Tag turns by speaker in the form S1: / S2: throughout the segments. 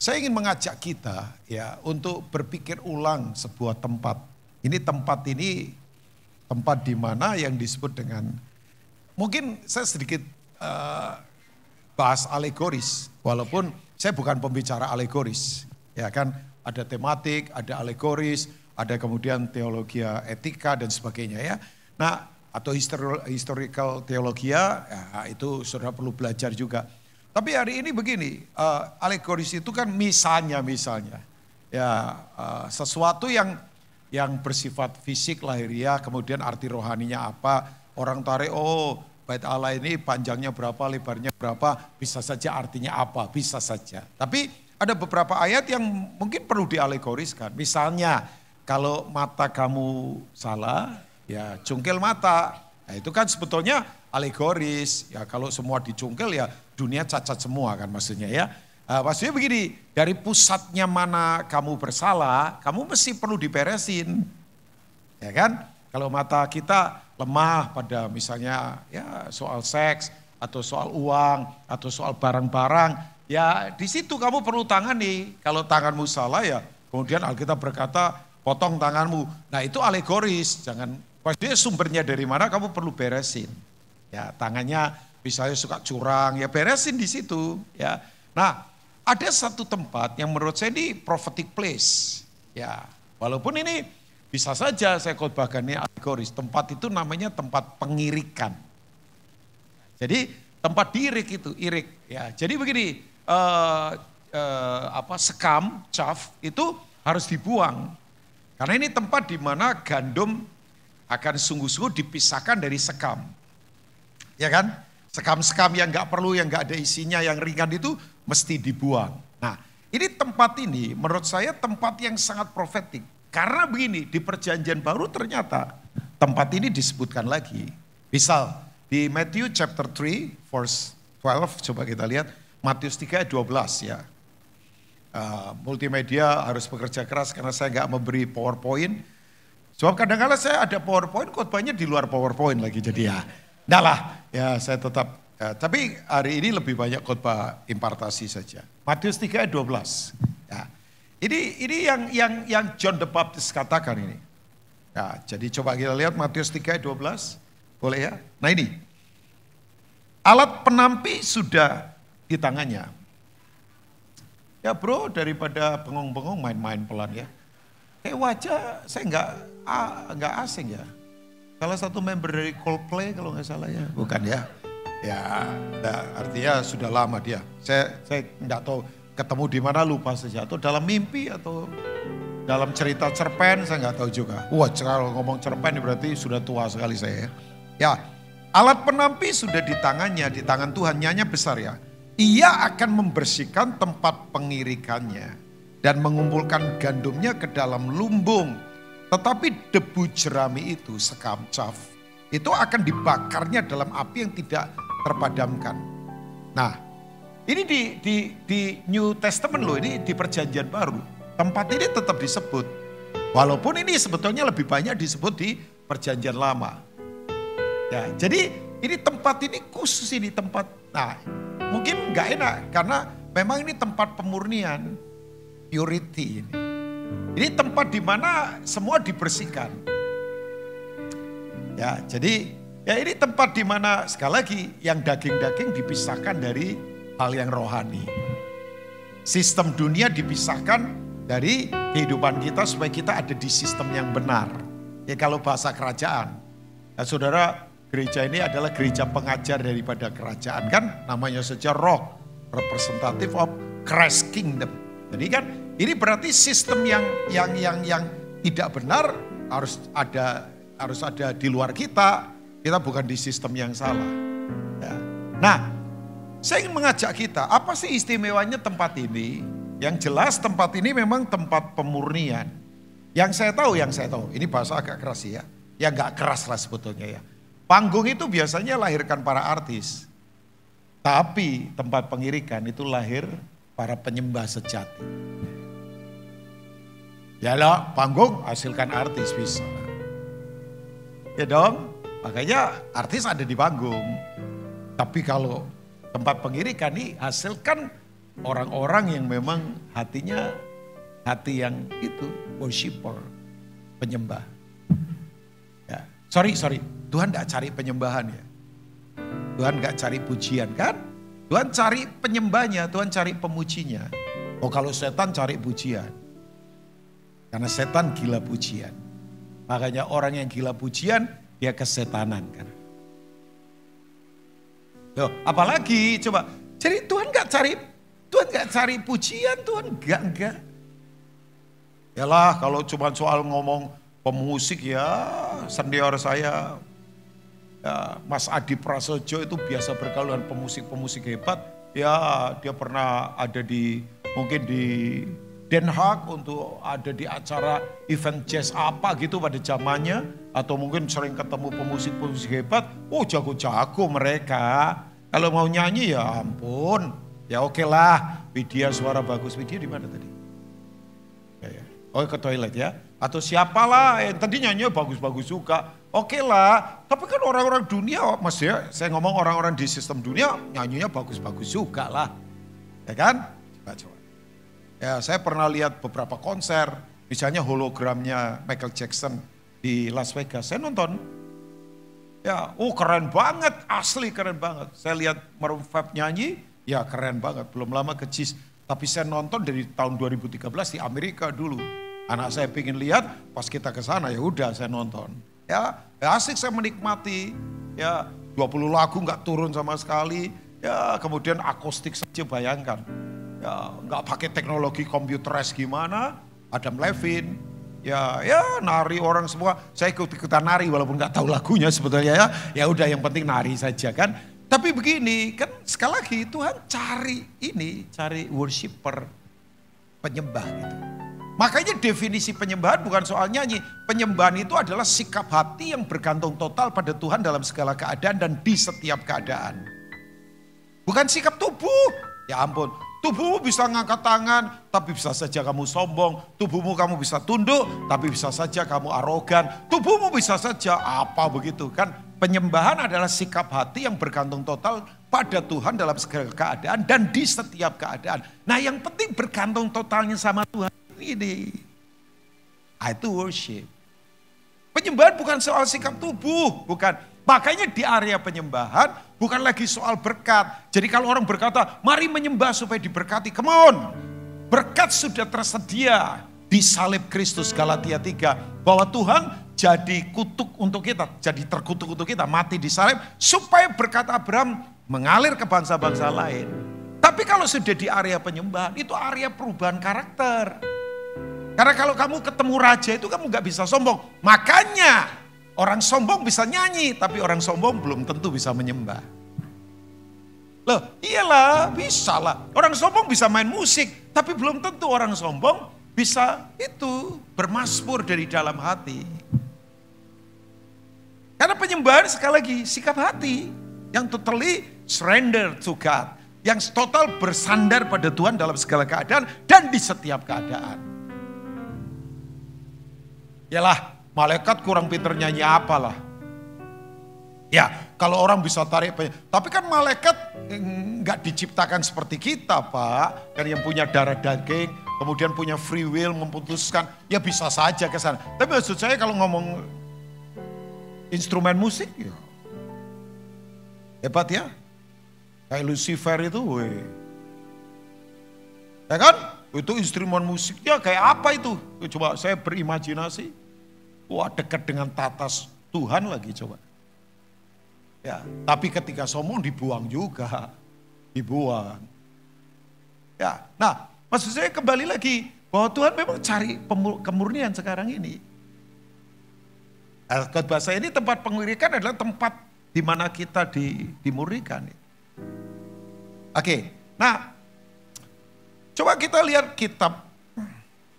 S1: saya ingin mengajak kita ya untuk berpikir ulang sebuah tempat. Ini tempat di mana yang disebut dengan, mungkin saya sedikit bahas alegoris, walaupun saya bukan pembicara alegoris, ya kan, ada tematik, ada alegoris, ada kemudian teologi etika dan sebagainya ya. Nah, atau historical teologia, ya, itu saudara perlu belajar juga. Tapi hari ini begini, alegoris itu kan misalnya, ya sesuatu yang bersifat fisik lahiriah, kemudian arti rohaninya apa, orang tarik, oh bait Allah ini panjangnya berapa, lebarnya berapa, bisa saja artinya apa, bisa saja. Tapi ada beberapa ayat yang mungkin perlu dialegoriskan. Misalnya kalau mata kamu salah, ya cungkil mata. Nah, itu kan sebetulnya alegoris. Ya kalau semua dicungkil ya dunia cacat semua kan maksudnya ya. Maksudnya begini, dari pusatnya mana kamu bersalah, kamu mesti perlu diberesin. Ya kan? Kalau mata kita lemah pada misalnya ya soal seks atau soal uang atau soal barang-barang, ya di situ kamu perlu tangani. Kalau tanganmu salah ya kemudian Alkitab berkata potong tanganmu. Nah itu alegoris, jangan, maksudnya sumbernya dari mana kamu perlu beresin. Ya tangannya misalnya suka curang, ya beresin di situ. Ya, nah ada satu tempat yang menurut saya ini prophetic place. Ya, walaupun ini bisa saja saya khotbahkan ini alegoris. Tempat itu namanya tempat pengirikan. Jadi tempat diirik itu, irik. Ya, jadi begini, sekam, chaff itu harus dibuang. Karena ini tempat di mana gandum akan sungguh-sungguh dipisahkan dari sekam. Ya kan? Sekam-sekam yang nggak perlu, yang nggak ada isinya, yang ringan itu mesti dibuang. Nah, ini tempat ini menurut saya tempat yang sangat profetik. Karena begini, di perjanjian baru ternyata tempat ini disebutkan lagi. Misal di Matthew chapter 3 verse 12, coba kita lihat. Matius 3 ayat 12 ya. Multimedia harus bekerja keras karena saya nggak memberi PowerPoint. Sebab kadang-kadang saya ada PowerPoint, khotbahnya di luar PowerPoint lagi jadi ya. Enggak lah, ya saya tetap, tapi hari ini lebih banyak khotbah impartasi saja. Matius 3 ayat 12. Ya. Ini yang John the Baptist katakan ini. Ya, jadi coba kita lihat Matius 3 ayat 12. Boleh ya? Nah ini. Alat penampi sudah di tangannya. Ya bro, daripada bengong-bengong main-main pelan ya. Kayak wajah saya nggak asing ya. Salah satu member dari Coldplay kalau nggak salah ya. Bukan ya. Ya, artinya sudah lama dia. Saya nggak tahu ketemu di mana, lupa saja. Atau dalam mimpi atau dalam cerita cerpen, saya nggak tahu juga. Wah, kalau ngomong cerpen berarti sudah tua sekali saya ya. Ya, alat penampi sudah di tangannya, di tangan Tuhan, nyanya besar ya. Ia akan membersihkan tempat pengirikannya dan mengumpulkan gandumnya ke dalam lumbung. Tetapi debu jerami itu, sekam, chaff, itu akan dibakarnya dalam api yang tidak terpadamkan. Nah, ini di New Testament loh, ini di perjanjian baru. Tempat ini tetap disebut. Walaupun ini sebetulnya lebih banyak disebut di perjanjian lama. Ya, jadi ini tempat ini khusus, ini tempat, nah mungkin gak enak karena memang ini tempat pemurnian, purity ini. Ini tempat di mana semua dibersihkan. Ya, jadi ya ini tempat di mana sekali lagi yang daging-daging dipisahkan dari hal yang rohani. Sistem dunia dipisahkan dari kehidupan kita supaya kita ada di sistem yang benar. Ya kalau bahasa kerajaan. Ya, saudara, gereja ini adalah gereja pengajar daripada kerajaan kan, namanya saja roh, representative of Christ Kingdom. Jadi kan ini berarti sistem yang tidak benar harus ada di luar kita. Kita bukan di sistem yang salah. Ya. Nah, saya ingin mengajak kita, apa sih istimewanya tempat ini? Yang jelas tempat ini memang tempat pemurnian. Yang saya tahu, ini bahasa agak keras ya. Ya nggak keras lah sebetulnya ya. Panggung itu biasanya lahirkan para artis. Tapi tempat pengirikan itu lahir para penyembah sejati. Ya lah, panggung hasilkan artis bisa. Ya dong, makanya artis ada di panggung. Tapi kalau tempat pengirikan ini hasilkan orang-orang yang memang hatinya hati yang itu worshiper, penyembah. Ya, sorry, Tuhan gak cari penyembahan ya. Tuhan gak cari pujian kan? Tuhan cari penyembahnya, Tuhan cari pemujinya. Oh kalau setan cari pujian. Karena setan gila pujian. Makanya orang yang gila pujian, dia kesetanan kan. Loh, apalagi coba. Jadi Tuhan gak cari pujian, Tuhan enggak. Yalah kalau cuma soal ngomong pemusik ya, senior saya ya, Mas Adi Prasojo itu biasa bergaul dengan pemusik-pemusik hebat. Ya dia pernah ada mungkin di Den Haag untuk ada di acara event jazz apa gitu pada zamannya. Atau mungkin sering ketemu pemusik-pemusik hebat. Oh jago-jago mereka. Kalau mau nyanyi ya ampun. Ya oke lah. Widya suara bagus. Widya di mana tadi? Ya. Oh ke toilet ya. Atau siapalah yang tadi nyanyinya bagus-bagus juga. Oke lah, tapi kan orang-orang dunia, maksudnya saya ngomong orang-orang di sistem dunia nyanyinya bagus-bagus juga lah. Ya kan? Coba. Ya saya pernah lihat beberapa konser, misalnya hologramnya Michael Jackson di Las Vegas. Saya nonton. Ya, keren banget, asli keren banget. Saya lihat Maroon 5 nyanyi, ya keren banget. Belum lama ke JIS. Tapi saya nonton dari tahun 2013 di Amerika dulu. Anak saya pengen lihat, pas kita ke sana ya udah saya nonton. Ya asik saya menikmati, ya 20 lagu nggak turun sama sekali, ya kemudian akustik saja bayangkan. Ya nggak pakai teknologi computerized gimana, Adam Levine, ya nari orang semua, saya ikut-ikutan nari walaupun nggak tahu lagunya sebetulnya ya, ya udah yang penting nari saja kan. Tapi begini kan sekali lagi Tuhan cari worshiper, penyembah gitu. Makanya definisi penyembahan bukan soal nyanyi. Penyembahan itu adalah sikap hati yang bergantung total pada Tuhan dalam segala keadaan dan di setiap keadaan. Bukan sikap tubuh. Ya ampun, tubuhmu bisa ngangkat tangan, tapi bisa saja kamu sombong. Tubuhmu kamu bisa tunduk, tapi bisa saja kamu arogan. Tubuhmu bisa saja apa begitu kan. Penyembahan adalah sikap hati yang bergantung total pada Tuhan dalam segala keadaan dan di setiap keadaan. Nah yang penting bergantung totalnya sama Tuhan. Ini itu worship. Penyembahan bukan soal sikap tubuh, bukan. Makanya di area penyembahan bukan lagi soal berkat. Jadi kalau orang berkata, mari menyembah supaya diberkati, come on. Berkat sudah tersedia di salib Kristus, Galatia 3. Bahwa Tuhan jadi kutuk untuk kita, jadi terkutuk untuk kita, mati di salib supaya berkat Abraham mengalir ke bangsa-bangsa lain. Tapi kalau sudah di area penyembahan, itu area perubahan karakter. Karena kalau kamu ketemu raja itu kamu gak bisa sombong. Makanya orang sombong bisa nyanyi, tapi orang sombong belum tentu bisa menyembah. Loh iyalah bisa lah. Orang sombong bisa main musik, tapi belum tentu orang sombong bisa itu bermasmur dari dalam hati. Karena penyembahan sekali lagi sikap hati yang totally surrender to God. Yang total bersandar pada Tuhan dalam segala keadaan dan di setiap keadaan. Yalah, malaikat kurang pinter nyanyi apalah. Ya, kalau orang bisa tarik, tapi kan malaikat nggak diciptakan seperti kita, Pak. Kan yang punya darah daging, kemudian punya free will memutuskan, ya bisa saja ke sana. Tapi maksud saya kalau ngomong instrumen musik, ya hebat ya. Kayak Lucifer itu, ya kan? Itu instrumen musiknya kayak apa itu? Coba saya berimajinasi. Wah dekat dengan tata Tuhan lagi coba. Ya, tapi ketika sombong dibuang juga. Dibuang. Ya, nah maksud saya kembali lagi. Bahwa Tuhan memang cari kemurnian sekarang ini. Khotbah saya ini tempat pengirikan adalah tempat di mana kita dimurnikan. Oke, nah coba kita lihat kitab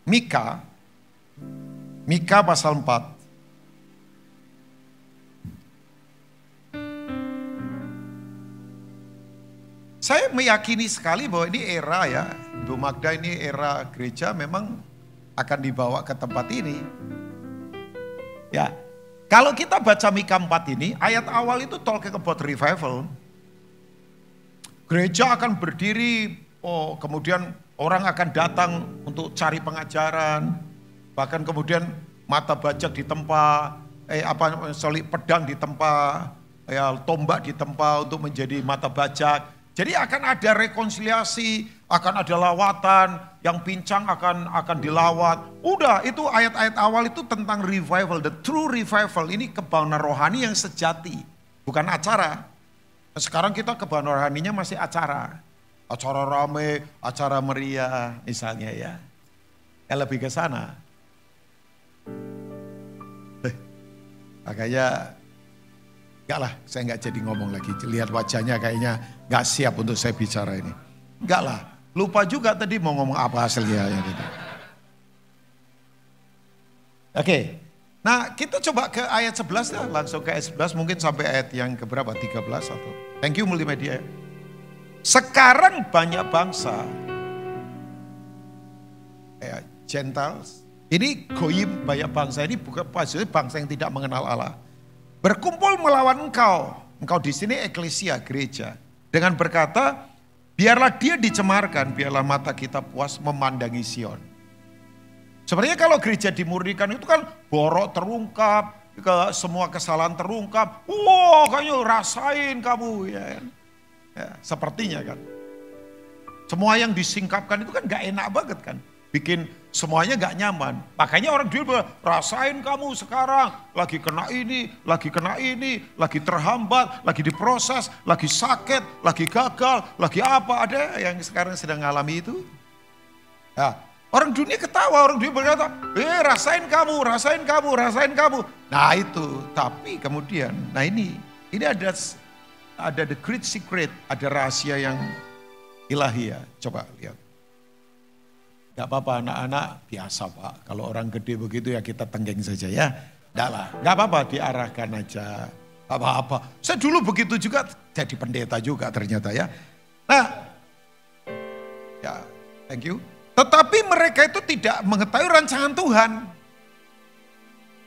S1: Mika. Mika pasal 4. Saya meyakini sekali bahwa ini era ya. Ibu Magda ini era gereja memang akan dibawa ke tempat ini. Ya, kalau kita baca Mika 4 ini, ayat awal itu talking about revival. Gereja akan berdiri Oh, kemudian orang akan datang untuk cari pengajaran, bahkan kemudian mata bajak ditempa, pedang ditempa, ya, tombak ditempa untuk menjadi mata bajak. Jadi akan ada rekonsiliasi, akan ada lawatan, yang pincang akan dilawat. Udah, itu ayat-ayat awal itu tentang revival, the true revival. Ini kebangunan rohani yang sejati, bukan acara. Sekarang kita kebangunan rohaninya masih acara. Acara rame, acara meriah misalnya ya. Lebih ke sana. Makanya enggak lah, saya enggak jadi ngomong lagi. Lihat wajahnya kayaknya enggak siap untuk saya bicara ini. Enggak lah, lupa juga tadi mau ngomong apa hasilnya. Gitu. Oke, nah kita coba ke ayat 11 lah. Langsung ke ayat 11, mungkin sampai ayat yang keberapa, 13 atau. Thank you multimedia. Sekarang banyak bangsa, Gentiles, ini goyim banyak bangsa, ini bukan bangsa yang tidak mengenal Allah. Berkumpul melawan engkau di sini eklesia, gereja. Dengan berkata, biarlah dia dicemarkan, biarlah mata kita puas memandangi Sion. Sebenarnya kalau gereja dimurnikan itu kan borok terungkap, semua kesalahan terungkap. Wah, kayaknya rasain kamu ya. Ya, sepertinya kan. Semua yang disingkapkan itu kan gak enak banget kan. Bikin semuanya gak nyaman. Makanya orang dulu bilang, rasain kamu sekarang. Lagi kena ini, lagi terhambat, lagi diproses, lagi sakit, lagi gagal, lagi apa. Ada yang sekarang sedang ngalami itu. Ya, orang dunia ketawa, orang dunia berkata, rasain kamu. Nah itu, tapi kemudian, nah ini ada the great secret, ada rahasia yang ilahi ya. Coba lihat. Gak apa-apa anak-anak, biasa Pak. Kalau orang gede begitu ya kita tenggeng saja ya. Enggak lah, gak apa-apa diarahkan aja. Gak apa-apa. Saya dulu begitu juga jadi pendeta juga ternyata ya. Nah, ya thank you. Tetapi mereka itu tidak mengetahui rancangan Tuhan.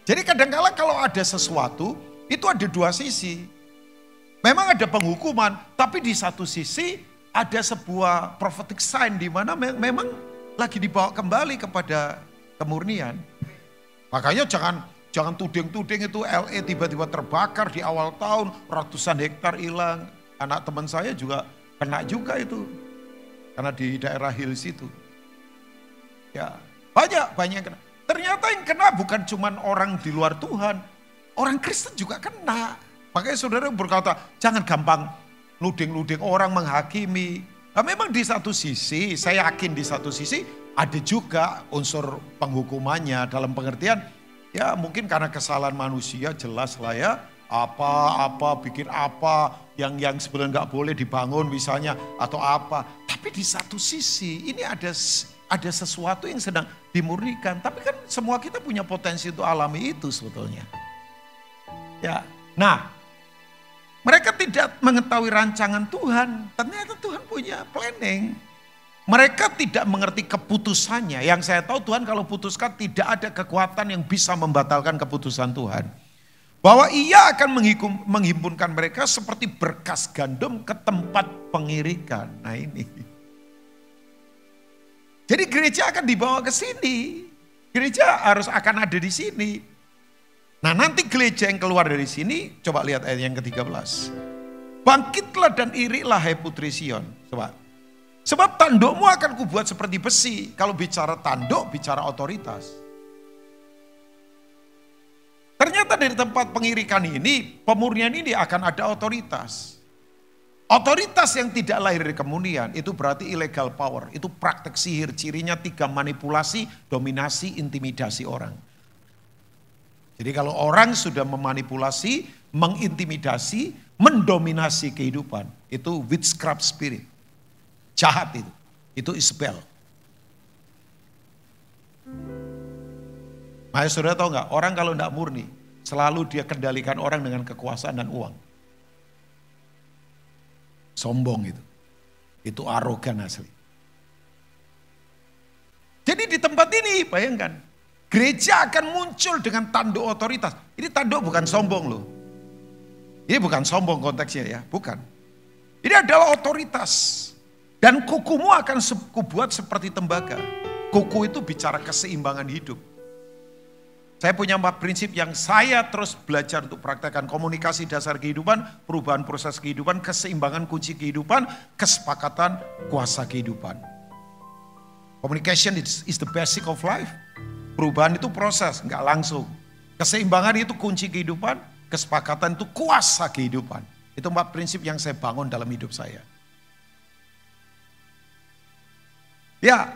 S1: Jadi kadang-kala kalau ada sesuatu, itu ada dua sisi. Memang ada penghukuman, tapi di satu sisi ada sebuah prophetic sign di mana memang lagi dibawa kembali kepada kemurnian. Makanya jangan tuding-tuding itu LA tiba-tiba terbakar di awal tahun, ratusan hektar hilang. Anak teman saya juga kena juga itu, karena di daerah hills itu. Ya, banyak yang kena. Ternyata yang kena bukan cuma orang di luar Tuhan, orang Kristen juga kena. Makanya saudara berkata, jangan gampang nuding-nuding orang, menghakimi. Nah, memang di satu sisi, saya yakin di satu sisi ada juga unsur penghukumannya dalam pengertian, ya mungkin karena kesalahan manusia jelas lah ya, bikin apa yang sebenarnya nggak boleh dibangun misalnya atau apa. Tapi di satu sisi ini ada sesuatu yang sedang dimurnikan. Tapi kan semua kita punya potensi untuk alami itu sebetulnya. Ya, nah. Mereka tidak mengetahui rancangan Tuhan. Ternyata Tuhan punya planning. Mereka tidak mengerti keputusannya. Yang saya tahu Tuhan kalau putuskan tidak ada kekuatan yang bisa membatalkan keputusan Tuhan. Bahwa ia akan menghimpunkan mereka seperti berkas gandum ke tempat pengirikan. Nah ini. Jadi gereja akan dibawa ke sini. Gereja akan ada di sini. Nah nanti gereja yang keluar dari sini, coba lihat ayat yang ke-13. Bangkitlah dan iriklah hai putri Sion. Coba. Sebab tandukmu akan kubuat seperti besi. Kalau bicara tanduk, bicara otoritas. Ternyata dari tempat pengirikan ini, pemurnian ini akan ada otoritas. Otoritas yang tidak lahir dari kemunian, itu berarti illegal power. Itu praktek sihir, cirinya 3, manipulasi, dominasi, intimidasi orang. Jadi kalau orang sudah memanipulasi, mengintimidasi, mendominasi kehidupan, itu witchcraft spirit. Jahat itu. Itu Isabel. Makanya saudara tahu nggak, orang kalau tidak murni, selalu dia kendalikan orang dengan kekuasaan dan uang. Sombong itu. Itu arogan asli. Jadi di tempat ini, bayangkan. Gereja akan muncul dengan tanduk otoritas. Ini tanduk bukan sombong loh. Ini bukan sombong konteksnya ya, bukan. Ini adalah otoritas. Dan kukumu akan kubuat seperti tembaga. Kuku itu bicara keseimbangan hidup. Saya punya 4 prinsip yang saya terus belajar untuk praktekkan. Komunikasi dasar kehidupan, perubahan proses kehidupan, keseimbangan kunci kehidupan, kesepakatan kuasa kehidupan. Communication is the basic of life. Perubahan itu proses, enggak langsung. Keseimbangan itu kunci kehidupan, kesepakatan itu kuasa kehidupan. Itu 4 prinsip yang saya bangun dalam hidup saya. Ya,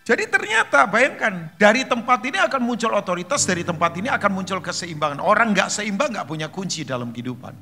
S1: jadi ternyata bayangkan dari tempat ini akan muncul otoritas, dari tempat ini akan muncul keseimbangan. Orang nggak seimbang nggak punya kunci dalam kehidupan.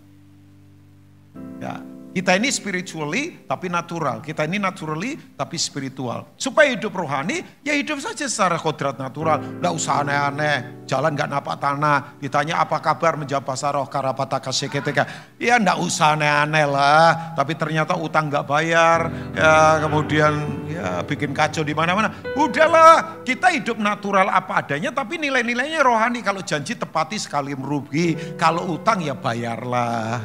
S1: Ya, kita ini spiritually tapi natural, kita ini naturally tapi spiritual. Supaya hidup rohani, ya hidup saja secara kodrat natural. Nggak usah aneh-aneh, jalan nggak napak tanah. Ditanya apa kabar menjawab bahasa roh karapataka seketika. Ya nggak usah aneh-aneh lah. Tapi ternyata utang nggak bayar, ya kemudian ya bikin kacau di mana-mana. Udahlah, kita hidup natural apa adanya, tapi nilai-nilainya rohani. Kalau janji tepati sekali merugi, kalau utang ya bayarlah.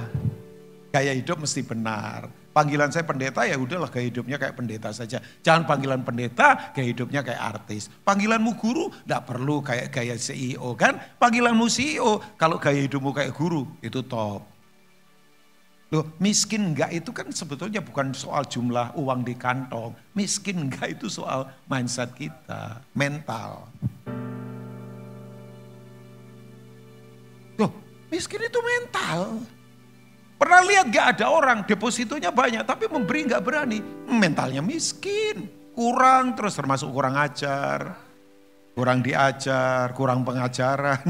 S1: Gaya hidup mesti benar. Panggilan saya pendeta ya udahlah gaya hidupnya kayak pendeta saja. Jangan panggilan pendeta gaya hidupnya kayak artis. Panggilanmu guru enggak perlu kayak gaya CEO kan. Panggilanmu CEO kalau gaya hidupmu kayak guru itu top. Loh miskin enggak itu kan sebetulnya bukan soal jumlah uang di kantong. Miskin enggak itu soal mindset kita, mental. Loh miskin itu mental. Pernah lihat gak ada orang depositonya banyak tapi memberi gak berani. Mentalnya miskin, kurang terus termasuk kurang ajar, kurang diajar, kurang pengajaran.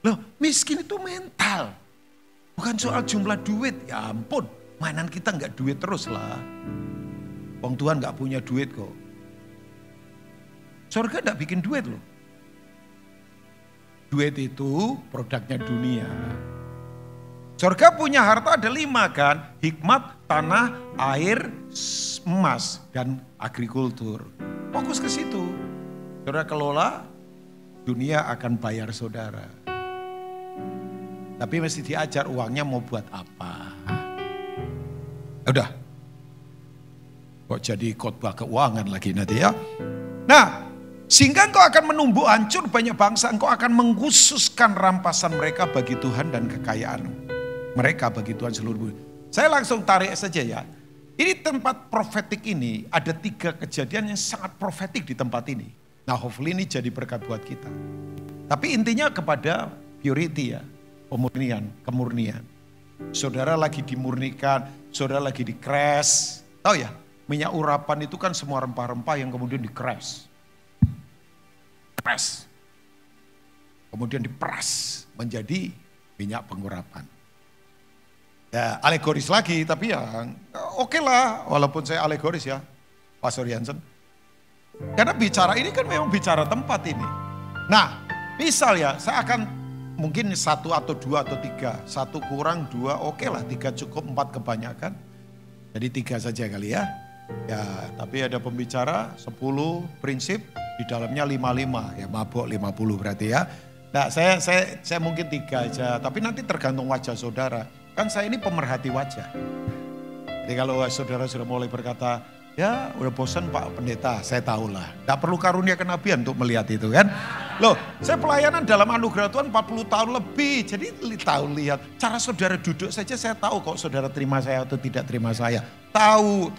S1: Loh miskin itu mental. Bukan soal jumlah duit, ya ampun. Mainan kita gak duit terus lah. Wong Tuhan gak punya duit kok. Surga gak bikin duit loh. Duit itu produknya dunia. Surga punya harta ada 5 kan, hikmat, tanah, air, emas, dan agrikultur. Fokus ke situ. Saudara kelola, dunia akan bayar saudara. Tapi mesti diajar uangnya mau buat apa. Udah. Kok jadi khotbah keuangan lagi nanti ya. Nah, sehingga engkau akan menumbuk hancur banyak bangsa, engkau akan mengkhususkan rampasan mereka bagi Tuhan dan kekayaan mereka bagi Tuhan seluruh bumi. Saya langsung tarik saja ya. Ini tempat profetik ini ada 3 kejadian yang sangat profetik di tempat ini. Nah hopefully ini jadi berkat buat kita. Tapi intinya kepada purity ya, kemurnian. Saudara lagi dimurnikan, saudara lagi di-crash. Tahu ya, minyak urapan itu kan semua rempah-rempah yang kemudian di-crash. Kemudian diperas menjadi minyak pengurapan. Ya alegoris lagi, tapi ya oke lah, walaupun saya alegoris ya, Pastor Jansen. Karena bicara ini kan memang bicara tempat ini. Nah, misal ya, saya akan mungkin 1 atau 2 atau 3, 1 kurang 2, oke lah, 3 cukup, 4 kebanyakan. Jadi 3 saja kali ya. Ya, tapi ada pembicara 10 prinsip, di dalamnya 55, ya mabuk 50 berarti ya. Nah, saya mungkin 3 aja, tapi nanti tergantung wajah saudara. Kan saya ini pemerhati wajah. Jadi kalau saudara sudah mulai berkata, ya udah bosan Pak Pendeta, saya tahulah. Gak perlu karunia kenabian untuk melihat itu kan. Loh, saya pelayanan dalam anugerah Tuhan 40 tahun lebih. Jadi tahu lihat, cara saudara duduk saja saya tahu kok saudara terima saya atau tidak terima saya. Tahu.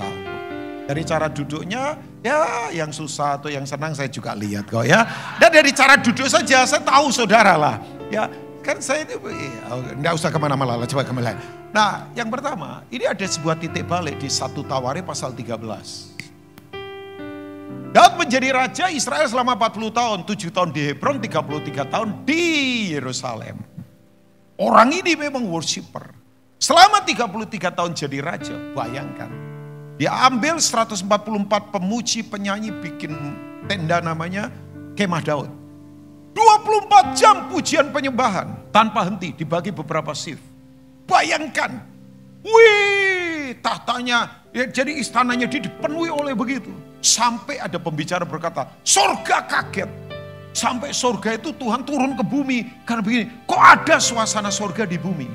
S1: Dari cara duduknya, ya yang susah atau yang senang saya juga lihat kok ya. Dan dari cara duduk saja saya tahu saudara lah. Ya. Kan saya ini, enggak usah kemana-mana, coba kembali. Nah yang pertama, ini ada sebuah titik balik di 1 Tawarik pasal 13. Daud menjadi raja Israel selama 40 tahun, 7 tahun di Hebron, 33 tahun di Yerusalem. Orang ini memang worshiper. Selama 33 tahun jadi raja, bayangkan. Dia ambil 144 pemuji, penyanyi, bikin tenda namanya Kemah Daud. 24 jam pujian penyembahan tanpa henti dibagi beberapa shift. Bayangkan, wih tahtanya, ya, jadi istananya dipenuhi oleh begitu. Sampai ada pembicara berkata, sorga kaget. Sampai sorga itu Tuhan turun ke bumi. Karena begini, kok ada suasana sorga di bumi?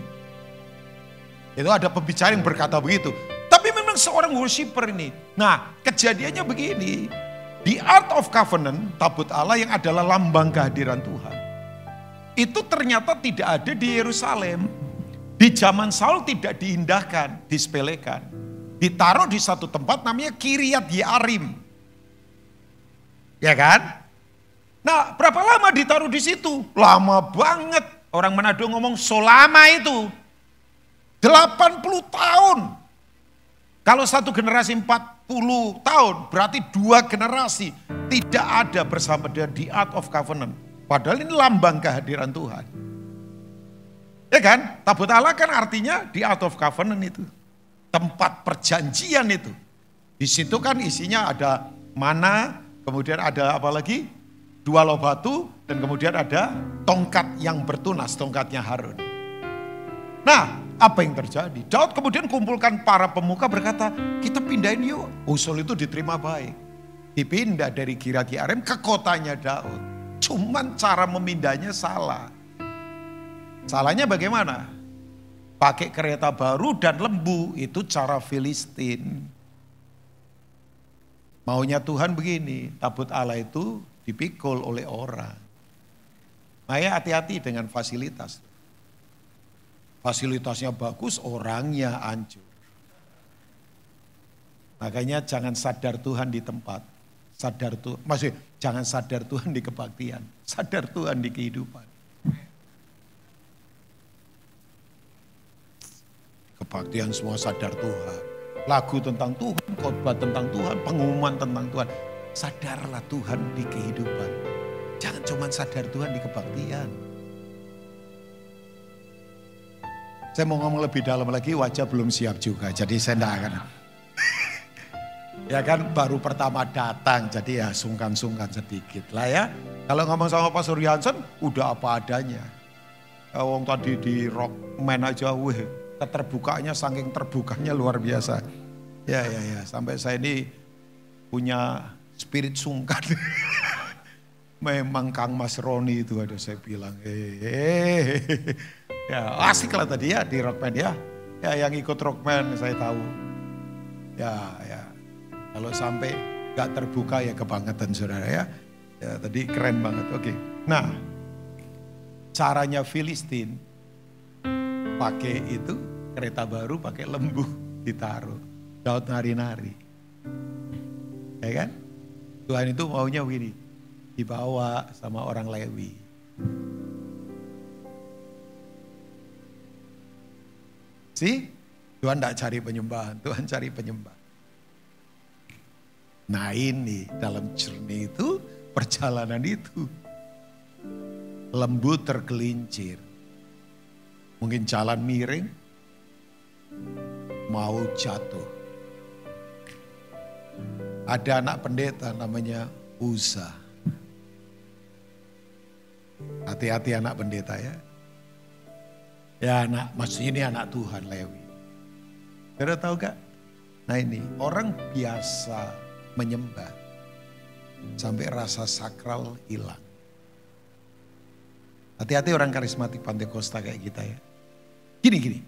S1: Itu ada pembicara yang berkata begitu. Tapi memang memang seorang worshiper ini. Nah, kejadiannya begini. Di Ark of Covenant, tabut Allah yang adalah lambang kehadiran Tuhan, itu ternyata tidak ada di Yerusalem. Di zaman Saul tidak diindahkan, disepelekan. Ditaruh di satu tempat namanya Kiryat Yearim. Ya kan? Nah, berapa lama ditaruh di situ? Lama banget. Orang Manado ngomong so lama itu. 80 tahun. Kalau satu generasi 40 tahun, berarti 2 generasi tidak ada bersama dia di Ark of Covenant. Padahal ini lambang kehadiran Tuhan. Ya kan? Tabut Allah kan artinya di Ark of Covenant itu. Tempat perjanjian itu. Di situ kan isinya ada mana, kemudian ada apa lagi? 2 loh batu, dan kemudian ada tongkat yang bertunas, tongkatnya Harun. Nah, apa yang terjadi? Daud kemudian kumpulkan para pemuka berkata, kita pindahin yuk. Usul itu diterima baik. Dipindah dari Kiryat Yearim ke kotanya Daud. Cuman cara memindahnya salah. Salahnya bagaimana? Pakai kereta baru dan lembu, itu cara Filistin. Maunya Tuhan begini, tabut Allah itu dipikul oleh orang. Makanya hati-hati dengan fasilitas. Fasilitasnya bagus, orangnya hancur. Makanya jangan sadar Tuhan di tempat. Maksudnya jangan sadar Tuhan di kebaktian. Sadar Tuhan di kehidupan. Kebaktian semua sadar Tuhan. Lagu tentang Tuhan, khotbah tentang Tuhan, pengumuman tentang Tuhan. Sadarlah Tuhan di kehidupan. Jangan cuma sadar Tuhan di kebaktian. Saya mau ngomong lebih dalam lagi, wajah belum siap juga. Jadi saya enggak akan. Ya kan baru pertama datang, jadi ya sungkan-sungkan sedikit lah ya. Kalau ngomong sama Pak Suryansen, udah apa adanya. Wong tadi di Rockman aja, keterbukanya saking terbukanya luar biasa. Ya, sampai saya ini punya spirit sungkan. Memang Kang Mas Roni itu ada saya bilang. Ya asik lah tadi ya di Rockman ya. Ya yang ikut Rockman saya tahu. Ya. Kalau sampai gak terbuka ya kebangetan saudara ya. Ya tadi keren banget. Oke. Nah caranya Filistin pakai itu kereta baru pakai lembu ditaruh. Daud nari-nari. Ya kan? Tuhan itu maunya begini. Dibawa sama orang Lewi. Tuhan tidak cari penyembahan, Tuhan cari penyembah. Nah ini dalam journey itu, perjalanan itu. Lembu tergelincir. Mungkin jalan miring, mau jatuh. Ada anak pendeta namanya Uza. Hati-hati anak pendeta ya. Ya maksudnya ini anak Tuhan Lewi. Saudara tahu gak? Nah ini orang biasa menyembah sampai rasa sakral hilang. Hati-hati orang karismatik Pantekosta kayak kita ya. Gini.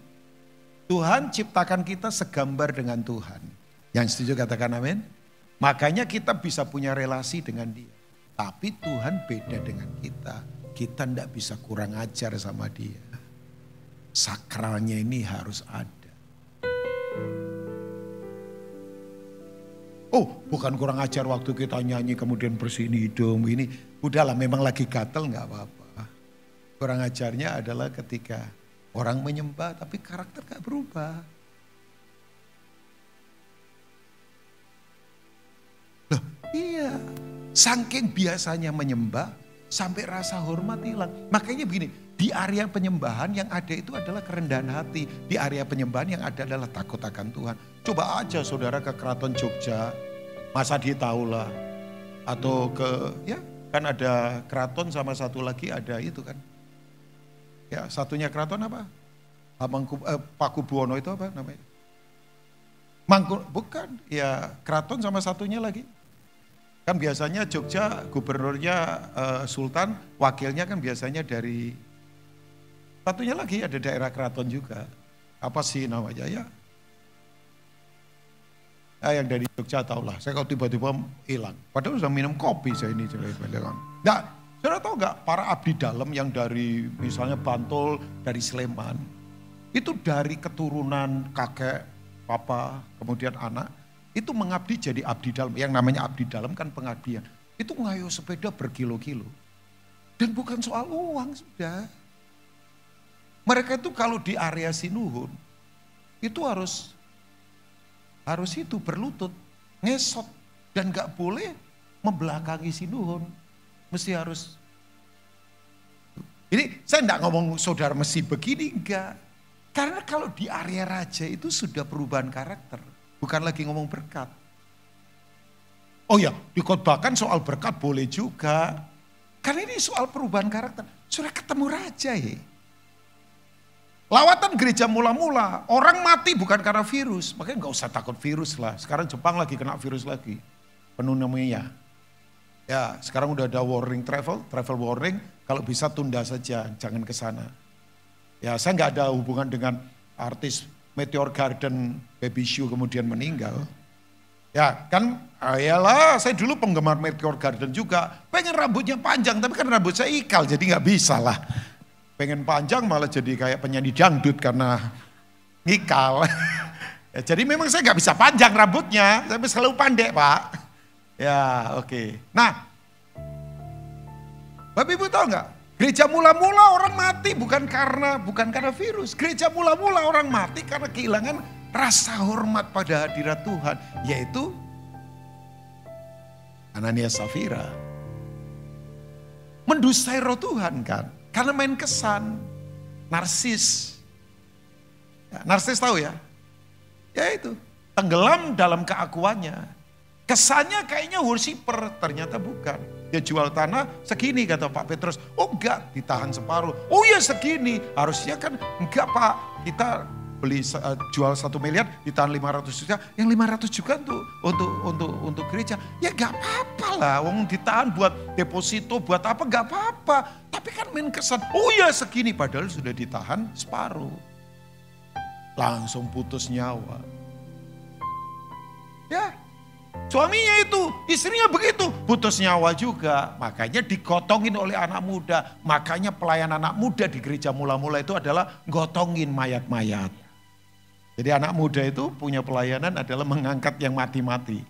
S1: Tuhan ciptakan kita segambar dengan Tuhan. Yang setuju katakan amin. Makanya kita bisa punya relasi dengan dia. Tapi Tuhan beda dengan kita. Kita tidak bisa kurang ajar sama dia. Sakralnya ini harus ada. Oh bukan kurang ajar waktu kita nyanyi kemudian bersihin hidung ini. Udahlah memang lagi gatel gak apa-apa. Kurang ajarnya adalah ketika orang menyembah tapi karakter gak berubah. Loh iya, saking biasanya menyembah sampai rasa hormat hilang. Makanya begini, di area penyembahan yang ada itu adalah kerendahan hati. Di area penyembahan yang ada adalah takut akan Tuhan. Coba aja saudara ke Keraton Jogja, Mas Adi tahu lah. Atau ya kan ada keraton sama satu lagi ada itu kan. Ya satunya keraton apa? Pakubuwono itu apa namanya? Bukan, ya keraton sama satunya lagi. Kan biasanya Jogja gubernurnya Sultan, wakilnya kan biasanya dari, satunya lagi ada daerah keraton juga. Apa sih namanya ya? Yang dari Jogja tahulah, saya kalau tiba-tiba hilang. Padahal sudah minum kopi saya ini. Nah, saudara tahu nggak para abdi dalam yang dari misalnya Bantul, dari Sleman, itu dari keturunan kakek, papa, kemudian anak, itu mengabdi jadi abdi dalam. Yang namanya abdi dalam kan pengabdian. Itu ngayuh sepeda berkilo-kilo. Dan bukan soal uang sudah. Mereka itu kalau di area Sinuhun, itu harus itu berlutut, ngesot. Dan gak boleh membelakangi Sinuhun. Mesti harus. Ini saya enggak ngomong saudara mesti begini, enggak. Karena kalau di area raja itu sudah perubahan karakter. Bukan lagi ngomong berkat. Oh ya, dikhotbahkan soal berkat boleh juga. Karena ini soal perubahan karakter. Sudah ketemu raja ya. Lawatan gereja mula-mula, orang mati bukan karena virus. Makanya nggak usah takut virus lah. Sekarang Jepang lagi kena virus lagi. Pneumonia. Ya sekarang udah ada warning travel warning. Kalau bisa tunda saja, jangan ke sana. Ya saya nggak ada hubungan dengan artis Meteor Garden Baby Shoe kemudian meninggal. Ya kan, ayalah saya dulu penggemar Meteor Garden juga. Pengen rambutnya panjang, tapi kan rambut saya ikal jadi nggak bisa lah. Pengen panjang malah jadi kayak penyanyi dangdut karena ngikal. Ya, jadi memang saya nggak bisa panjang rambutnya, tapi selalu pendek Pak. Ya oke. Nah, Bapak Ibu tahu nggak? Gereja mula-mula orang mati bukan karena virus. Gereja mula-mula orang mati karena kehilangan rasa hormat pada hadirat Tuhan, yaitu Ananias Safira. Mendustai roh Tuhan kan. Karena main kesan, narsis. Ya, narsis tahu ya? Ya itu, tenggelam dalam keakuannya. Kesannya kayaknya worshiper, ternyata bukan. Dia jual tanah segini kata Pak Petrus. Oh enggak, ditahan separuh. Oh ya segini, harusnya kan enggak Pak. Kita beli jual 1 miliar ditahan 500 juta, yang 500 juga untuk gereja. Ya gak apa-apa lah, wong ditahan buat deposito, buat apa gak apa-apa. Tapi kan main kesan, oh ya segini, padahal sudah ditahan separuh. Langsung putus nyawa. Ya, suaminya itu, istrinya begitu, putus nyawa juga. Makanya digotongin oleh anak muda. Makanya pelayan anak muda di gereja mula-mula itu adalah gotongin mayat-mayat. Jadi anak muda itu punya pelayanan adalah mengangkat yang mati-mati.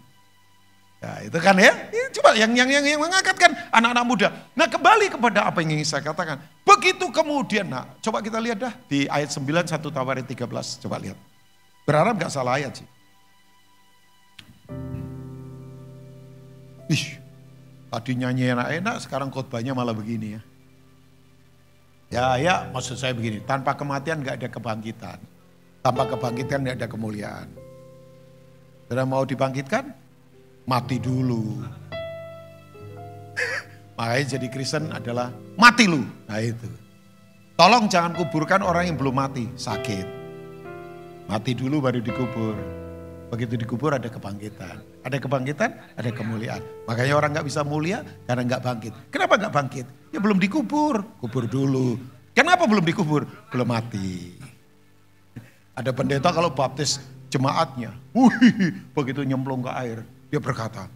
S1: Ya itu kan ya, coba yang mengangkat kan anak-anak muda. Nah kembali kepada apa yang ingin saya katakan. Begitu kemudian, nah coba kita lihat dah di ayat 9 1 Tawarin 13, coba lihat. Berharap gak salah ayat sih. Tadi nyanyi enak-enak, sekarang khotbahnya malah begini ya. Ya maksud saya begini, tanpa kematian gak ada kebangkitan. Tanpa kebangkitan tidak ada kemuliaan. Saudara mau dibangkitkan? Mati dulu. Makanya jadi Kristen adalah mati lu. Nah itu. Tolong jangan kuburkan orang yang belum mati, sakit. Mati dulu baru dikubur. Begitu dikubur ada kebangkitan. Ada kebangkitan, ada kemuliaan. Makanya orang gak bisa mulia karena gak bangkit. Kenapa gak bangkit? Ya belum dikubur, kubur dulu. Kenapa belum dikubur? Belum mati. Ada pendeta kalau baptis jemaatnya, begitu nyemplung ke air, dia berkata,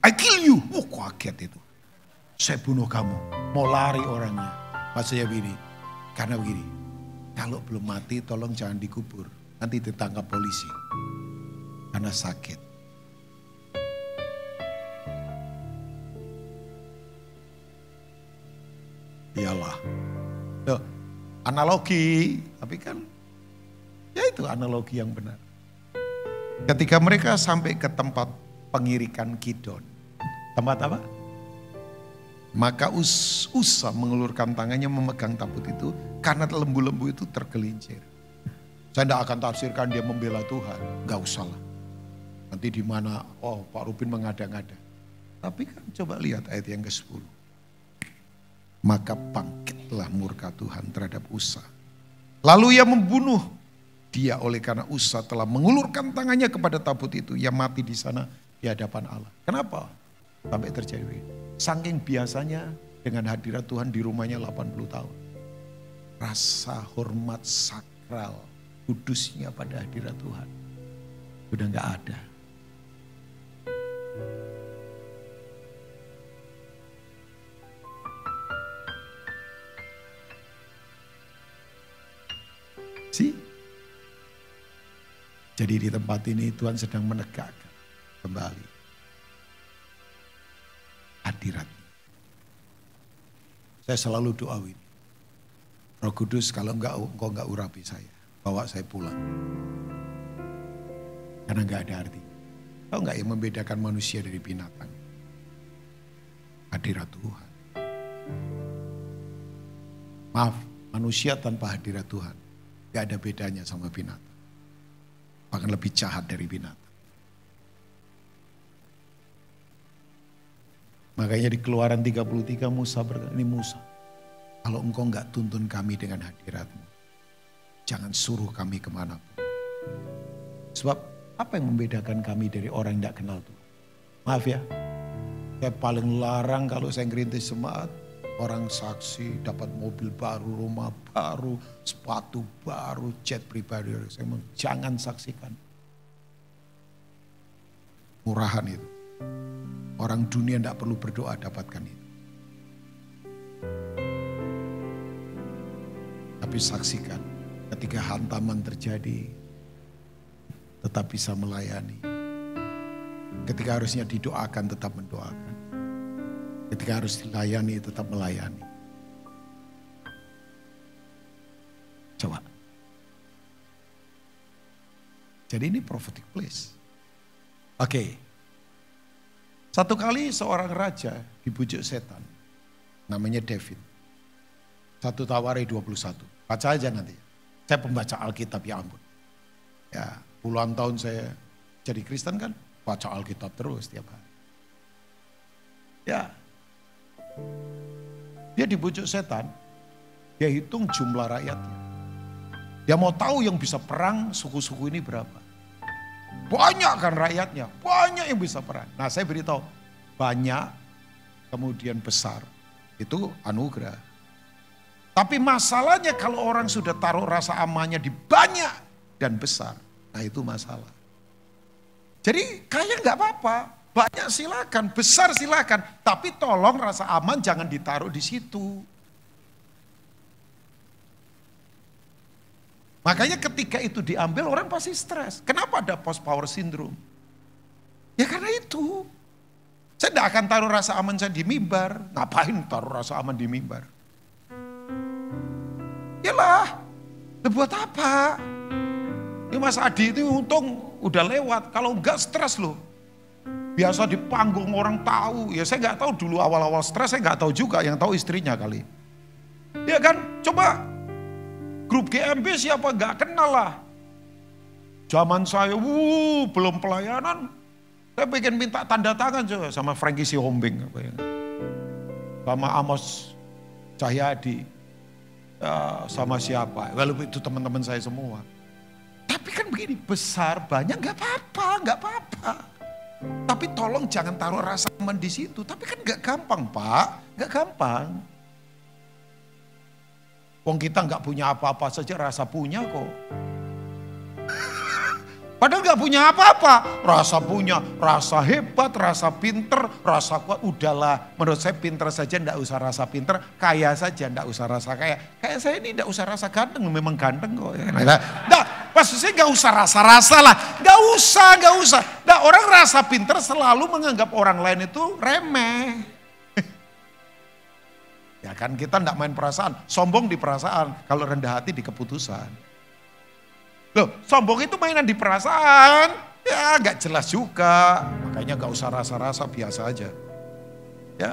S1: I kill you. Kaget itu. Saya bunuh kamu, mau lari orangnya. Maksudnya begini, karena begini, kalau belum mati tolong jangan dikubur, nanti ditangkap polisi. Karena sakit. Iyalah. Tuh, analogi, tapi kan ya itu analogi yang benar. Ketika mereka sampai ke tempat pengirikan Kidon. Tempat apa? Maka Usa mengulurkan tangannya memegang tabut itu. Karena lembu-lembu itu tergelincir. Saya tidak akan tafsirkan dia membela Tuhan. Gak usah lah. Nanti di mana, oh Pak Rubin mengada-ngada. Tapi kan coba lihat ayat yang ke-10. Maka bangkitlah murka Tuhan terhadap Usa. Lalu ia membunuh dia oleh karena Usa telah mengulurkan tangannya kepada tabut itu. Ia mati di sana di hadapan Allah. Kenapa? Sampai terjadi. Saking biasanya dengan hadirat Tuhan di rumahnya 80 tahun. Rasa hormat sakral, kudusnya pada hadirat Tuhan. Udah gak ada. Jadi di tempat ini Tuhan sedang menegakkan kembali hadirat. Saya selalu doa ini. Roh Kudus, kalau engkau enggak urapi saya, bawa saya pulang. Karena enggak ada arti. Tahu enggak yang membedakan manusia dari binatang? Hadirat Tuhan. Maaf, manusia tanpa hadirat Tuhan enggak ada bedanya sama binatang. Bahkan lebih jahat dari binatang. Makanya di Keluaran 33 Musa berkata, ini Musa, kalau engkau enggak tuntun kami dengan hadiratmu, jangan suruh kami kemanapun. Sebab apa yang membedakan kami dari orang yang tidak kenal Tuhan? Maaf ya, saya paling larang kalau saya ngerintis jemaat, orang saksi dapat mobil baru, rumah baru, sepatu baru, jet pribadi. Saya bilang, jangan saksikan. Murahan itu. Orang dunia tidak perlu berdoa dapatkan itu. Tapi saksikan ketika hantaman terjadi, tetap bisa melayani. Ketika harusnya didoakan, tetap mendoakan. Ketika harus dilayani, tetap melayani. Coba. Jadi ini prophetic place. Oke. Satu kali seorang raja dibujuk setan. Namanya David. 1 Tawari 21. Baca aja nanti. Saya pembaca Alkitab, ya ampun. Ya, puluhan tahun saya jadi Kristen kan, baca Alkitab terus tiap hari. Ya. Dia dibujuk setan, dia hitung jumlah rakyatnya. Dia mau tahu yang bisa perang suku-suku ini berapa. Banyak kan rakyatnya, banyak yang bisa perang. Nah saya beritahu, banyak kemudian besar, itu anugerah. Tapi masalahnya kalau orang sudah taruh rasa amannya di banyak dan besar, nah itu masalah. Jadi kaya nggak apa-apa. Banyak silakan, besar silakan, tapi tolong rasa aman jangan ditaruh di situ. Makanya ketika itu diambil orang pasti stres. Kenapa ada post power syndrome? Ya karena itu. Saya tidak akan taruh rasa aman saya di mimbar. Ngapain taruh rasa aman di mimbar? Yalah, buat apa? Ini Mas Adi itu untung udah lewat, kalau enggak stres loh. Biasa di panggung orang tahu, ya saya nggak tahu dulu awal-awal stres, saya nggak tahu juga, yang tahu istrinya kali. Ya kan, coba grup GMB siapa nggak kenal lah. Zaman saya, belum pelayanan, saya pengen minta tanda tangan juga sama Frankie Sihombing, sama Amos Cahyadi, ya, sama siapa, walaupun itu teman-teman saya semua. Tapi kan begini, besar banyak nggak apa-apa. Tapi tolong jangan taruh rasa aman di situ. Tapi kan gak gampang Pak, gak gampang. Wong kita gak punya apa-apa saja rasa punya kok. Padahal gak punya apa-apa. Rasa punya, rasa hebat, rasa pinter, rasa kuat. Udahlah, menurut saya pinter saja gak usah rasa pinter. Kaya saja gak usah rasa kaya. Kayak saya ini gak usah rasa ganteng, memang ganteng kok. Nah, maksudnya gak usah rasa-rasa lah. Gak usah. Nah, orang rasa pinter selalu menganggap orang lain itu remeh. Ya kan kita gak main perasaan. Sombong di perasaan, kalau rendah hati di keputusan. Loh, sombong itu mainan di perasaan, ya gak jelas juga. Makanya gak usah rasa-rasa, biasa aja. Ya,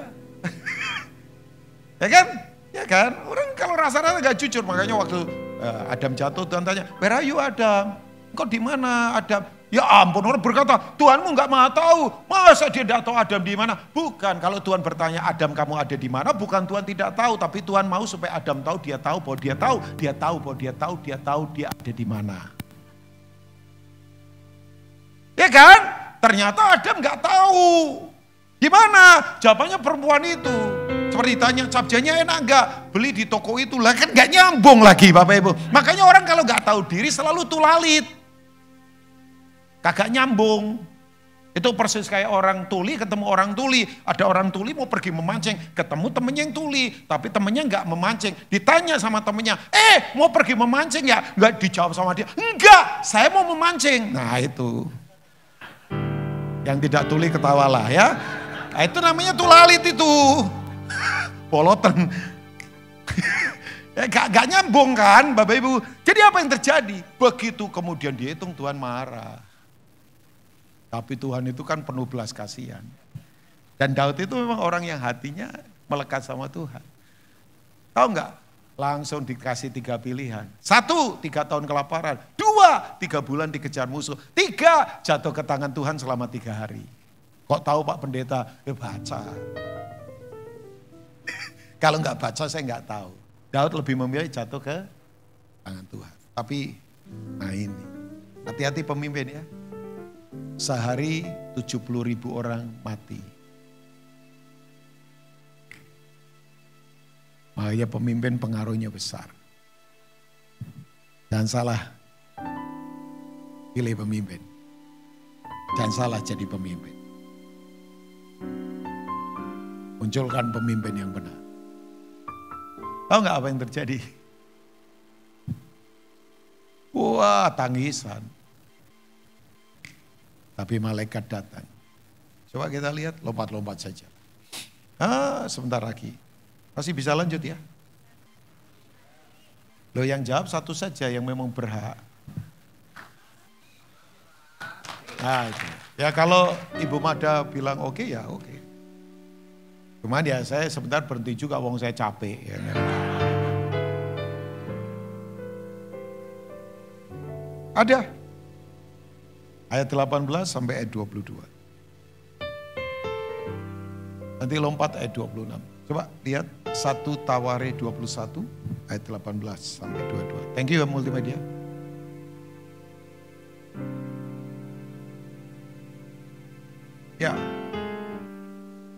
S1: ya kan. Orang kalau rasa-rasa gak jujur, makanya waktu Adam jatuh, Tuhan tanya, "Where are you Adam? Kok di mana Adam?" Ya ampun, orang berkata, "Tuhanmu gak mau tahu." Masa dia tidak tahu Adam di mana? Bukan, kalau Tuhan bertanya, "Adam kamu ada di mana?" Bukan Tuhan tidak tahu, tapi Tuhan mau supaya Adam tahu, dia tahu bahwa dia tahu, dia tahu bahwa dia tahu, dia tahu dia ada di mana. Ya kan? Ternyata Adam gak tahu. Gimana? Jawabannya perempuan itu. Seperti tanya, "Cabjanya enak enggak?" "Beli di toko itu." Lah kan gak nyambung lagi Bapak Ibu. Makanya orang kalau gak tahu diri selalu tulalit. Kagak nyambung. Itu persis kayak orang tuli ketemu orang tuli. Ada orang tuli mau pergi memancing, ketemu temennya yang tuli. Tapi temennya nggak memancing. Ditanya sama temennya, mau pergi memancing ya? Nggak dijawab sama dia, enggak, saya mau memancing. Nah itu. Yang tidak tuli ketawalah ya. Nah, itu namanya tulalit itu. Poloten. Gak nyambung kan Bapak Ibu. Jadi apa yang terjadi? Begitu kemudian dihitung Tuhan marah. Tapi Tuhan itu kan penuh belas kasihan. Dan Daud itu memang orang yang hatinya melekat sama Tuhan. Tahu nggak? Langsung dikasih 3 pilihan. 1, 3 tahun kelaparan. 2, 3 bulan dikejar musuh. 3, jatuh ke tangan Tuhan selama 3 hari. Kok tahu Pak Pendeta? Baca. Kalau nggak baca saya nggak tahu. Daud lebih memilih jatuh ke tangan Tuhan. Tapi, nah ini. Hati-hati pemimpin ya. Sehari 70.000 orang mati. Makanya pemimpin pengaruhnya besar. Jangan salah pilih pemimpin. Jangan salah jadi pemimpin. Munculkan pemimpin yang benar. Tahu nggak apa yang terjadi? Wah, tangisan. Tapi malaikat datang. Coba kita lihat, lompat-lompat saja. Sebentar lagi. Masih bisa lanjut ya? Loh yang jawab satu saja yang memang berhak. Nah itu. Ya kalau Ibu Mada bilang oke ya oke. Cuman ya saya sebentar berhenti juga, wong saya capek. Ya. Ada. Ayat 18 sampai ayat 22. Nanti lompat ayat 26. Coba lihat 1 Taware 21 ayat 18 sampai 22. Thank you ya multimedia. Ya.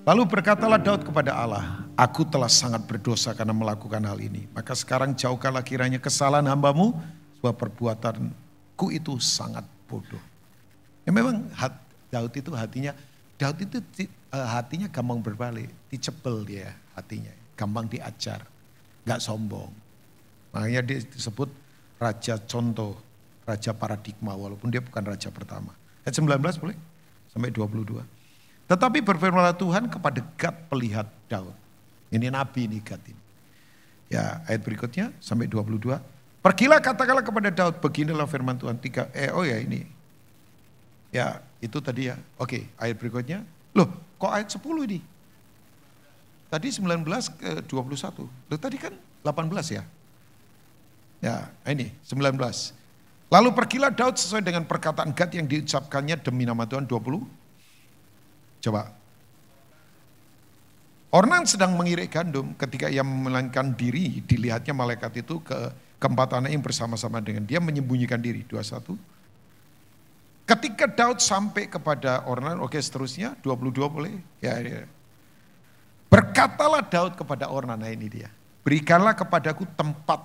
S1: Lalu berkatalah Daud kepada Allah, aku telah sangat berdosa karena melakukan hal ini. Maka sekarang jauhkanlah kiranya kesalahan hambamu, sebab perbuatanku itu sangat bodoh. Ya memang Daud itu hatinya gampang berbalik, dicepel dia hatinya, gampang diajar, gak sombong. Makanya dia disebut raja contoh, raja paradigma walaupun dia bukan raja pertama. Ayat 19 boleh? Sampai 22. Tetapi berfirmanlah Tuhan kepada Gad pelihat Daud. Ini nabi ini Gad ini. Ya ayat berikutnya sampai 22. Pergilah katakanlah kepada Daud, beginilah firman Tuhan. Ini. Ya itu tadi ya. Oke ayat berikutnya. Loh kok ayat 10 ini? Tadi 19 ke 21. Loh tadi kan 18 ya. Ya ini 19. Lalu pergilah Daud sesuai dengan perkataan Gad yang diucapkannya demi nama Tuhan 20. Coba. Ornan sedang mengirik gandum ketika ia memalingkan diri, dilihatnya malaikat itu keempat anak yang bersama-sama dengan dia menyembunyikan diri. 21. Ketika Daud sampai kepada Ornan, oke seterusnya 22 boleh? Ya. Berkatalah Daud kepada Ornan, nah ini dia. Berikanlah kepadaku tempat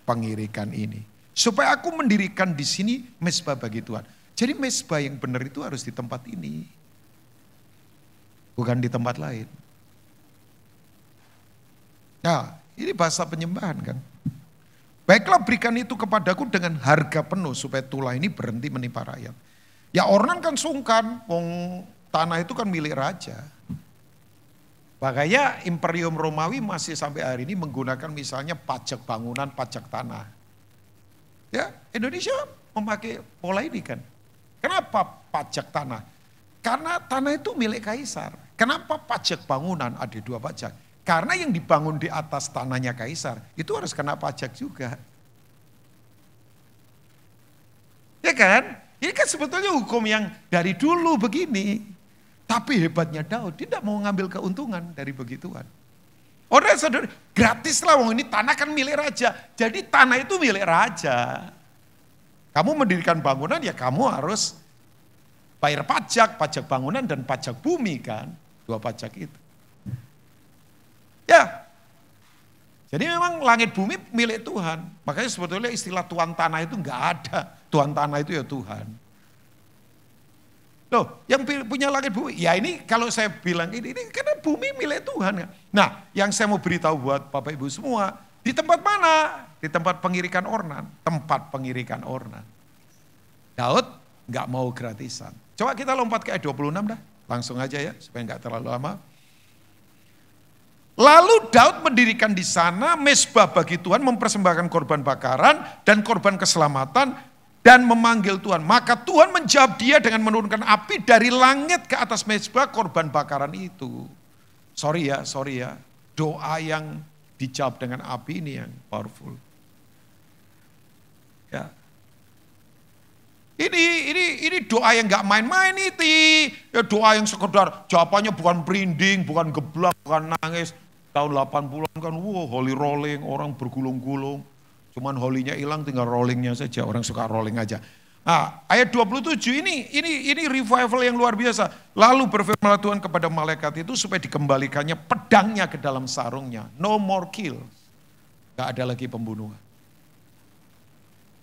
S1: pengirikan ini. Supaya aku mendirikan di sini mezbah bagi Tuhan. Jadi mezbah yang benar itu harus di tempat ini. Bukan di tempat lain. Nah ini bahasa penyembahan kan. Baiklah berikan itu kepadaku dengan harga penuh supaya tulah ini berhenti menimpa rakyat. Ya Ornan kan sungkan, tanah itu kan milik raja. Makanya Imperium Romawi masih sampai hari ini menggunakan misalnya pajak bangunan, pajak tanah. Ya Indonesia memakai pola ini kan. Kenapa pajak tanah? Karena tanah itu milik kaisar. Kenapa pajak bangunan ada 2 pajak? Karena yang dibangun di atas tanahnya kaisar itu harus kena pajak juga. Ya kan? Ini kan sebetulnya hukum yang dari dulu begini. Tapi hebatnya Daud, dia tidak mau ngambil keuntungan dari begituan. Orang saudara, gratis lah, ini tanah kan milik raja. Jadi tanah itu milik raja. Kamu mendirikan bangunan ya kamu harus bayar pajak, pajak bangunan dan pajak bumi kan. 2 pajak itu. Ya, jadi memang langit bumi milik Tuhan. Makanya sebetulnya istilah tuan tanah itu enggak ada. Tuan tanah itu ya Tuhan. Loh, yang punya langit bumi, ya ini kalau saya bilang ini karena bumi milik Tuhan. Nah, yang saya mau beritahu buat Bapak Ibu semua, di tempat mana? Di tempat pengirikan ornan, tempat pengirikan ornan. Daud nggak mau gratisan. Coba kita lompat ke ayat 26 dah, langsung aja ya, supaya nggak terlalu lama. Lalu Daud mendirikan di sana mezbah bagi Tuhan, mempersembahkan korban bakaran dan korban keselamatan, dan memanggil Tuhan. Maka Tuhan menjawab dia dengan menurunkan api dari langit ke atas mezbah korban bakaran itu. Sorry ya. Doa yang dijawab dengan api ini yang powerful. Ya. Ini doa yang gak main-main itu. Ya doa yang sekedar jawabannya bukan merinding, bukan geblak, bukan nangis. Tahun 80-an kan holy rolling, orang bergulung-gulung. Cuman holy-nya hilang, tinggal rollingnya saja. Orang suka rolling aja. Nah, ayat 27 ini revival yang luar biasa. Lalu berfirmanlah Tuhan kepada malaikat itu supaya dikembalikannya pedangnya ke dalam sarungnya. No more kill. Gak ada lagi pembunuhan.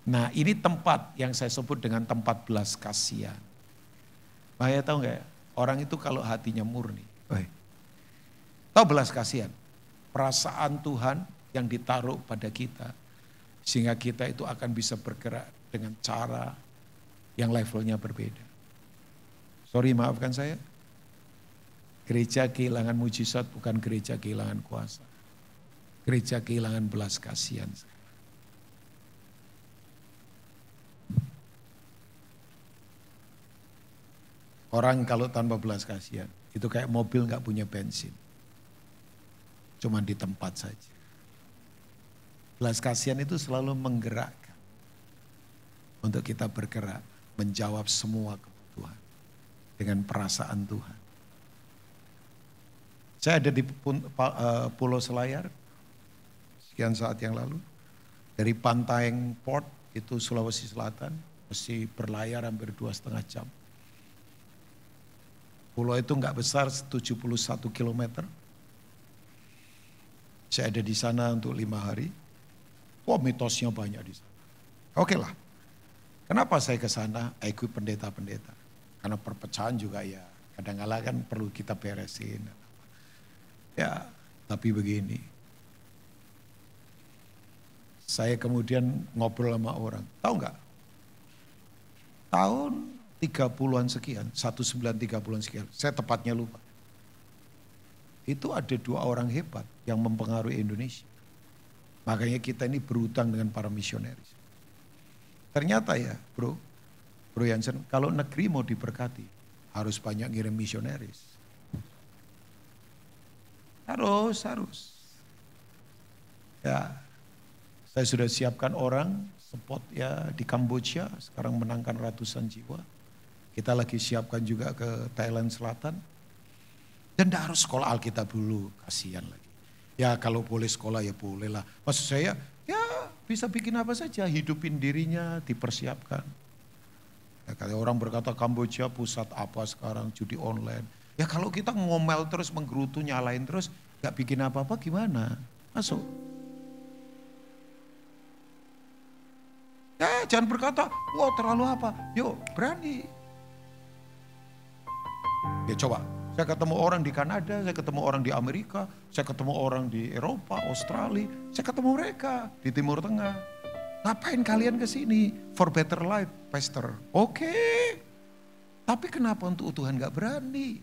S1: Nah, ini tempat yang saya sebut dengan tempat belas kasihan. Bahaya tahu gak ya? Orang itu kalau hatinya murni. Tahu belas kasihan? Perasaan Tuhan yang ditaruh pada kita. Sehingga kita itu akan bisa bergerak dengan cara yang levelnya berbeda. Sorry, maafkan saya. Gereja kehilangan mujizat bukan gereja kehilangan kuasa. Gereja kehilangan belas kasihan. Orang kalau tanpa belas kasihan, itu kayak mobil gak punya bensin. Cuman di tempat saja. Belas kasihan itu selalu menggerakkan untuk kita bergerak, menjawab semua kebutuhan dengan perasaan Tuhan. Saya ada di Pulau Selayar sekian saat yang lalu. Dari Pantaeng Port itu Sulawesi Selatan, mesti berlayar hampir 2,5 jam. Pulau itu enggak besar, 71 kilometer. Saya ada di sana untuk 5 hari. Wah, mitosnya banyak di sana. Oke lah. Kenapa saya ke sana? Ikut pendeta-pendeta. Karena perpecahan juga ya kadang-kala kan perlu kita beresin. Ya, tapi begini. Saya kemudian ngobrol sama orang. Tahu nggak? Tahun 30-an sekian, 1930-an sekian. Saya tepatnya lupa. Itu ada 2 orang hebat yang mempengaruhi Indonesia. Makanya kita ini berhutang dengan para misionaris. Ternyata ya bro Jansen, kalau negeri mau diberkati, harus banyak ngirim misionaris. Harus. Ya, saya sudah siapkan orang, spot ya di Kamboja, sekarang menangkan ratusan jiwa. Kita lagi siapkan juga ke Thailand Selatan. Dan tidak harus sekolah Alkitab dulu, kasihan lagi. Ya kalau boleh sekolah ya boleh lah. Maksud saya ya bisa bikin apa saja, hidupin dirinya, dipersiapkan. Ya, kalau orang berkata Kamboja pusat apa sekarang, judi online. Ya kalau kita ngomel terus, menggerutu, nyalain terus, gak bikin apa-apa gimana? Masuk. Ya jangan berkata, wah terlalu apa. Yuk berani. Ya coba. Saya ketemu orang di Kanada, saya ketemu orang di Amerika, saya ketemu orang di Eropa, Australia, saya ketemu mereka di Timur Tengah. Ngapain kalian ke sini? For better life, pastor. Oke. Tapi kenapa untuk Tuhan gak berani?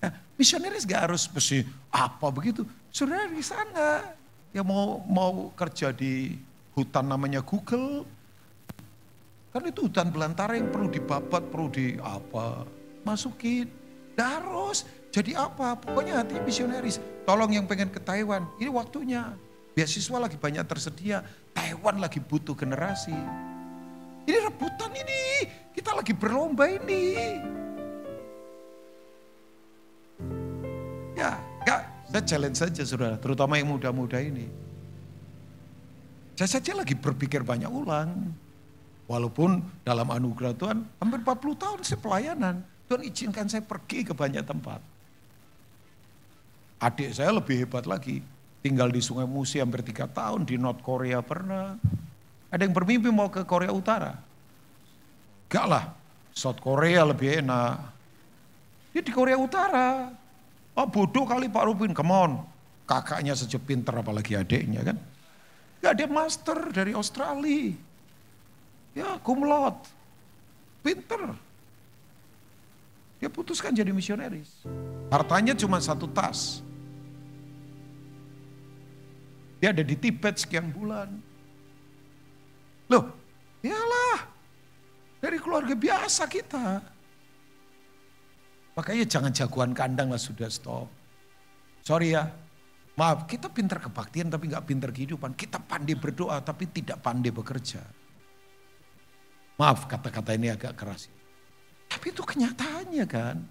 S1: Nah, misionaris gak harus mesti apa begitu. Saudara di sana yang mau kerja di hutan namanya Google. Kan itu hutan belantara yang perlu dibabat, perlu di apa, masukin. Harus. Jadi apa? Pokoknya hati misionaris. Tolong yang pengen ke Taiwan, ini waktunya. Beasiswa lagi banyak tersedia. Taiwan lagi butuh generasi. Ini rebutan ini. Kita lagi berlomba ini. Ya, saya challenge saja saudara, terutama yang muda-muda ini. Saya saja lagi berpikir banyak ulang. Walaupun dalam anugerah Tuhan hampir 40 tahun saya pelayanan. Tuhan izinkan saya pergi ke banyak tempat. Adik saya lebih hebat lagi. Tinggal di Sungai Musi hampir 3 tahun, di North Korea pernah. Ada yang bermimpi mau ke Korea Utara. Gak lah, South Korea lebih enak. Dia di Korea Utara. Oh bodoh kali Pak Rubin, come on. Kakaknya saja pinter apalagi adiknya kan. Gak, dia master dari Australia. Ya cum laude. Pinter. Dia putuskan jadi misionaris. Hartanya cuma 1 tas. Dia ada di Tibet sekian bulan. Loh, iyalah. Dari keluarga biasa kita. Makanya jangan jagoan kandang lah, sudah stop. Sorry ya, maaf kita pintar kebaktian tapi gak pintar kehidupan. Kita pandai berdoa tapi tidak pandai bekerja. Maaf kata-kata ini agak keras. Tapi itu kenyataannya kan.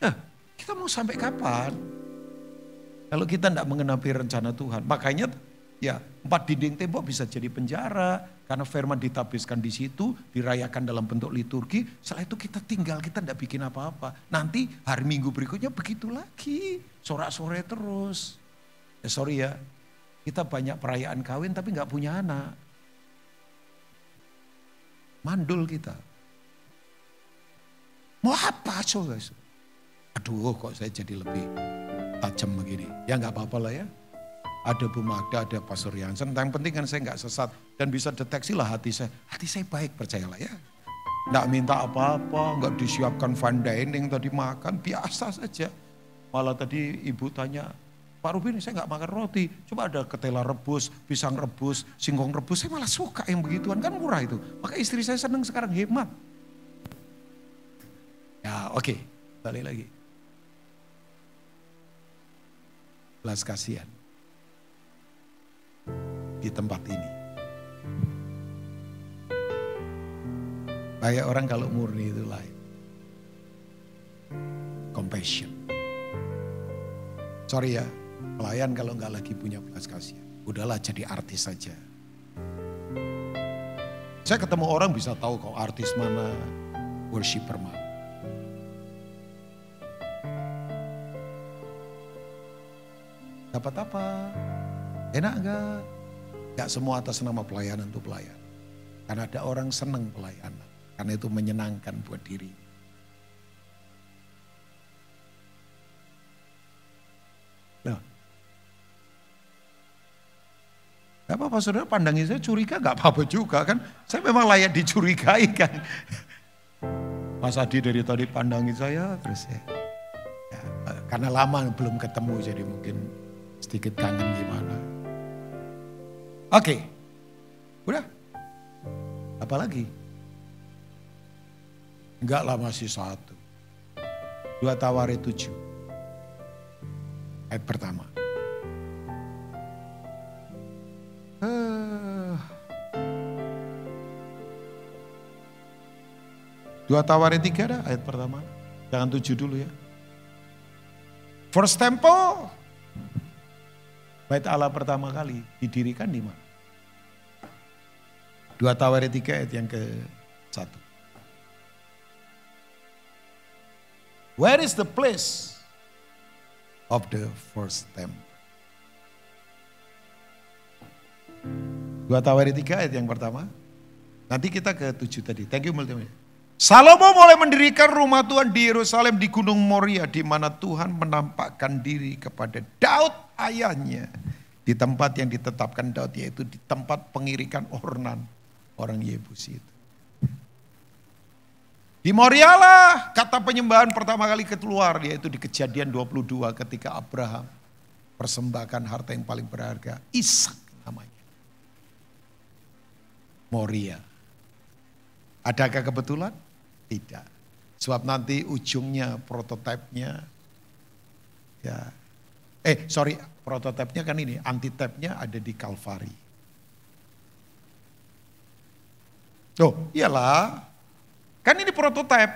S1: Nah, kita mau sampai kapan? Kalau kita tidak mengenapi rencana Tuhan. Makanya ya 4 dinding tembok bisa jadi penjara. Karena firman ditabiskan di situ, dirayakan dalam bentuk liturgi. Setelah itu kita tinggal, kita tidak bikin apa-apa. Nanti hari Minggu berikutnya begitu lagi. Sorak-sore terus. Sorry ya, kita banyak perayaan kawin tapi gak punya anak. Mandul kita. Mau apa coba? Aduh kok saya jadi lebih tajam begini. Ya gak apa-apa lah ya. Ada Bu Magda, ada Pastor Yansen. Yang penting kan saya gak sesat. Dan bisa deteksi lah hati saya. Hati saya baik, percayalah ya. Gak minta apa-apa, gak disiapkan fine dining tadi makan. Biasa saja. Malah tadi ibu tanya, Pak Rubin saya gak makan roti. Coba ada ketela rebus, pisang rebus, singkong rebus. Saya malah suka yang begituan, kan murah itu. Maka istri saya senang sekarang, hemat. Ya oke, balik lagi. Belas kasihan di tempat ini. Banyak orang kalau murni itu lain. Compassion. Sorry ya, pelayan kalau nggak lagi punya belas kasihan, udahlah jadi artis saja. Saya ketemu orang bisa tahu kok artis mana, worshiper mana. Dapat apa? Enak gak? Gak semua atas nama pelayanan itu pelayan. Karena ada orang senang pelayanan. Karena itu menyenangkan buat diri. Loh. Gak apa-apa saudara, pandangi saya curiga gak apa-apa juga kan. Saya memang layak dicurigai kan. Mas Adi dari tadi pandangi saya terus ya. Karena lama belum ketemu jadi mungkin sedikit kangen gimana. Oke, udah. Apa lagi? Enggak lah, masih 1. 2 Tawari 7. Ayat pertama. 2 Tawari 3 ada ayat pertama. Jangan 7 dulu ya. First temple. Bait Allah pertama kali didirikan di mana? 2 Tawari 3 ayat yang ke-1. Where is the place of the first temple? 2 Tawari 3 ayat yang pertama. Nanti kita ke 7 tadi. Thank you multimedia. Salomo mulai mendirikan rumah Tuhan di Yerusalem di Gunung Moria, di mana Tuhan menampakkan diri kepada Daud ayahnya. Di tempat yang ditetapkan Daud, yaitu di tempat pengirikan Ornan, orang Yebusi itu. Di Moria lah kata penyembahan pertama kali keluar, yaitu di Kejadian 22 ketika Abraham persembahkan harta yang paling berharga, Ishak namanya. Moria. Adakah kebetulan? Tidak. Sebab nanti ujungnya prototipenya ya. Prototipenya kan ini, antitipenya ada di Kalvari. Oh, iyalah. Kan ini prototip.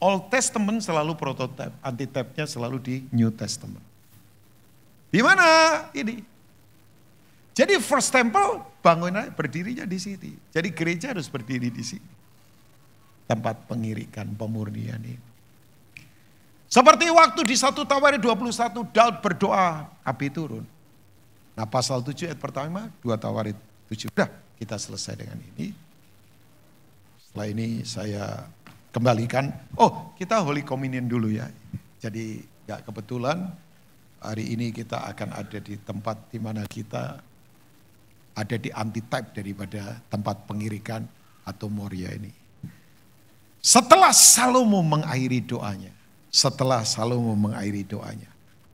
S1: Old Testament selalu prototip, antitipenya selalu di New Testament. Di mana ini? Jadi first temple bangunnya berdirinya di sini. Jadi gereja harus berdiri di sini. Tempat pengirikan, pemurnian ini. Seperti waktu di 1 Tawari 21 Daud berdoa, api turun. Nah pasal 7 ayat pertama 2 Tawari 7. Udah kita selesai dengan ini. Setelah ini saya kembalikan. Oh, kita Holy Communion dulu ya. Jadi gak kebetulan hari ini kita akan ada di tempat di mana kita ada di antitype daripada tempat pengirikan atau Moria ini. Setelah Salomo mengakhiri doanya,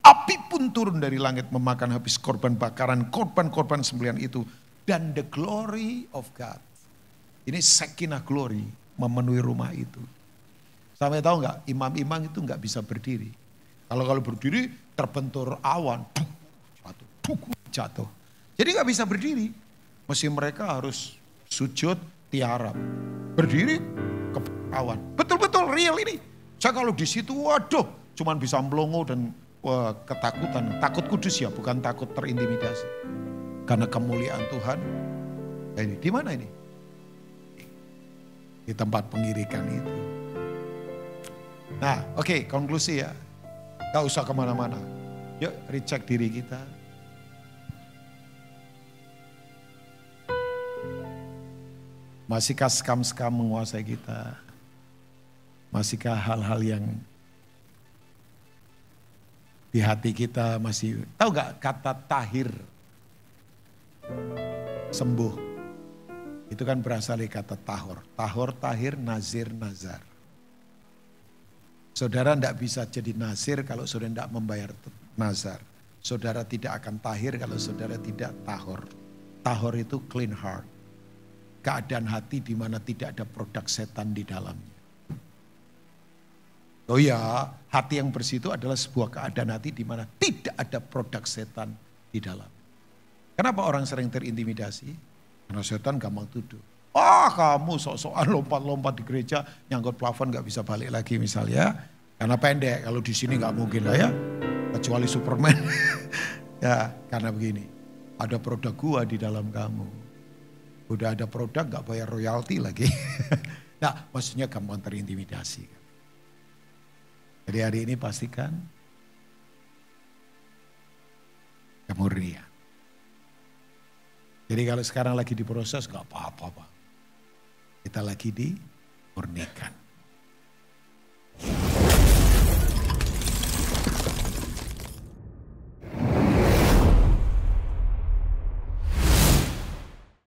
S1: api pun turun dari langit memakan habis korban bakaran, korban-korban sembelihan itu. Dan the glory of God. Ini Shekinah glory memenuhi rumah itu. Sampai tahu nggak, imam-imam itu nggak bisa berdiri. Kalau berdiri terbentur awan, jatuh. Jadi nggak bisa berdiri. Mesti mereka harus sujud tiarap. Berdiri ke awan. Betul-betul real ini. Saya kalau di situ, waduh, cuman bisa melongo dan ketakutan. Takut kudus ya, bukan takut terintimidasi. Karena kemuliaan Tuhan. Ini di mana ini? Di tempat pengirikan itu. Nah, oke, konklusi ya. Gak usah kemana-mana. Yuk, recheck diri kita. Masihkah skam-skam menguasai kita? Masihkah hal-hal yang di hati kita masih, tahu gak kata tahir? Sembuh. Itu kan berasal dari kata tahor. Tahor, tahir, nazir, nazar. Saudara tidak bisa jadi nazir kalau saudara tidak membayar nazar. Saudara tidak akan tahir kalau saudara tidak tahor. Tahor itu clean heart. Keadaan hati di mana tidak ada produk setan di dalamnya. Oh ya, hati yang bersih itu adalah sebuah keadaan hati di mana tidak ada produk setan di dalam. Kenapa orang sering terintimidasi? Karena setan gampang tuduh. Kamu sok-sokan lompat-lompat di gereja, nyangkut plafon gak bisa balik lagi misalnya. Karena pendek, kalau di sini gak mungkin lah ya. Kecuali Superman. Ya, karena begini. Ada produk gua di dalam kamu. Udah ada produk gak bayar royalti lagi. Nah, maksudnya gampang terintimidasi. Jadi hari ini pastikan kemurnian. Jadi kalau sekarang lagi diproses gak apa-apa Pak. Kita lagi dimurnikan.